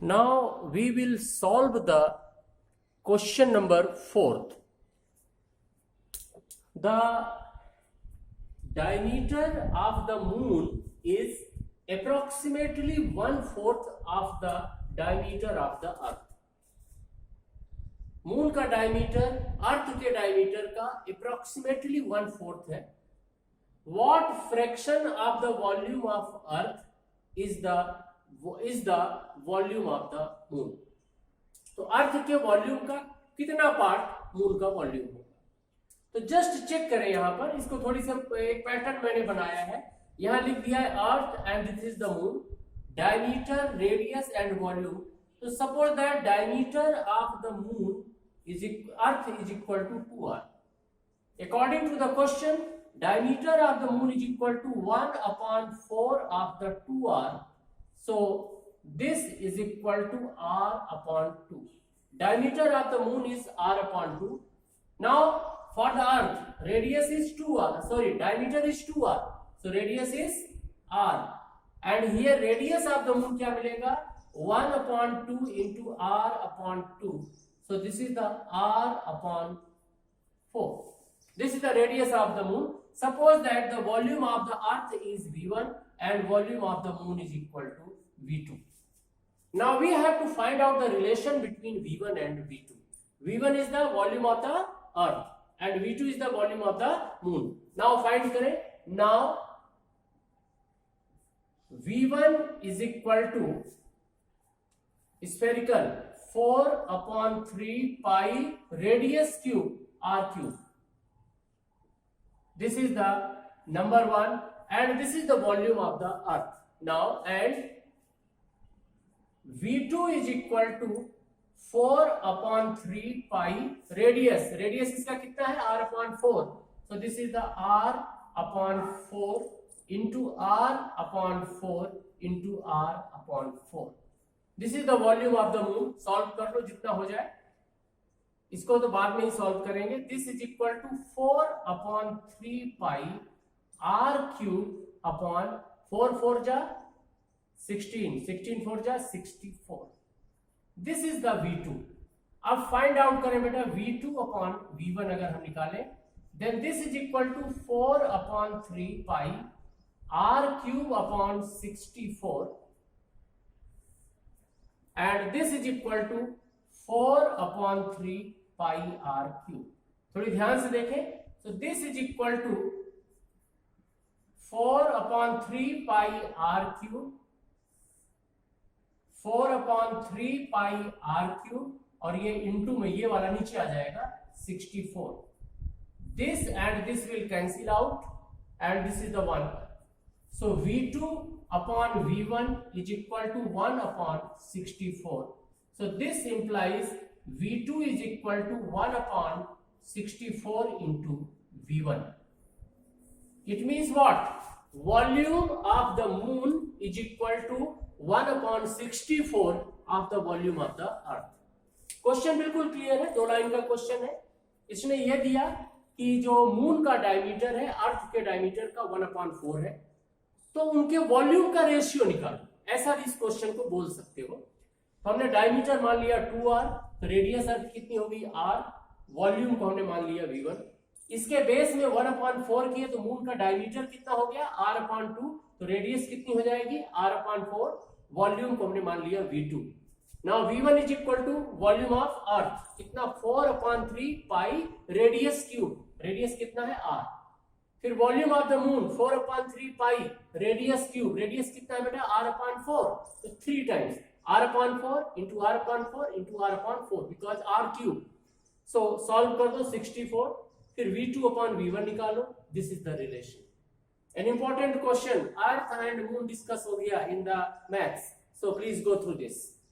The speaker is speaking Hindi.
Now we will solve the question number 4. The diameter of the moon is approximately 1/4 of the diameter of the earth. Moon का डायमीटर अर्थ के डायमीटर का अप्रोक्सीमेटली 1/4 है. What fraction of the volume of earth is the volume of the moon? तो अर्थ के वॉल्यूम का कितना पार्ट मून का वॉल्यूम होगा. तो जस्ट चेक करें यहां पर, इसको थोड़ी सी एक पैटर्न मैंने बनाया है. यहां लिख दिया है earth and this is the moon, diameter, radius and volume. तो suppose that diameter of the moon earth is equal to 2r. According to the question, diameter of the moon is equal to 1/4 of the 2r. So this is equal to r/2. Diameter of the moon is r/2. Now for the earth, radius is 2r. Sorry, diameter is 2r. So radius is r. And here radius of the moon क्या मिलेगा? 1/2 into r/2. So this is the r/4. This is the radius of the moon. Suppose that the volume of the earth is V1 and volume of the moon is equal to V2. Now we have to find out the relation between V1 and V2. V1 is the volume of the earth and V2 is the volume of the moon. Now find करें. Now V1 is equal to spherical 4/3 pi radius cube r cube. This is the number 1 and this is the volume of the earth. Now and V2 is equal to 4/3 pi radius. Radius इसका कितना है? r/4. So this is the r/4 into r/4 into r/4. This is the volume of the moon. Solve कर लो जितना हो जाए, इसको तो बाद में ही सॉल्व करेंगे. This is equal to 4/3 pi r cube upon 4 जा 16, 16 4 जा 64. This is the V2. अब फाइंड आउट करें बेटा V2 अपॉन V1 अगर हम निकालें, then this is equal to 4/3 pi r cube upon 64 and this is equal to 4/3 pi r cube. थोड़ी ध्यान से देखें. So this is equal to 4/3 pi r cube, 4/3 pi r cube और ये इंटू में ये वाला नीचे आ जाएगा 64. This and this will cancel out and this is the 1. So V2 upon V1 is equal to 1/64. So this implies V2 is equal to 1/64 into V1. It means what? Volume of the moon is equal to 1/64 of the volume of the earth. Question बिल्कुल क्लियर है, 2 लाइन का क्वेश्चन है. इसने यह दिया कि जो मून का डायमीटर है अर्थ के डायमीटर का 1/4 है, तो उनके वॉल्यूम का रेशियो निकालो. ऐसा भी इस क्वेश्चन को बोल सकते हो. तो हमने डायमीटर मान लिया 2r, तो रेडियस अर्थ कितनी होगी r, वॉल्यूम को हमने मान लिया V1. इसके बेस में 1/4 किए तो मून का डायमीटर कितना हो गया r/2, तो रेडियस कितनी हो जाएगी r/4, वॉल्यूम को हमने मान लिया V2. Now V1 is equal to volume of earth कितना 4/3 पाई रेडियस क्यूब, रेडियस कितना है r. फिर volume of the moon 4/3 pi radius cube, radius कितना है बेटा r/4. तो 3 times r/4 into r/4 into r/4 because r cube. So solve कर दो 64. फिर V2 अपॉन V1 निकालो. This is the relation. An important question, earth and moon discuss हो गया in the maths. So please go through this.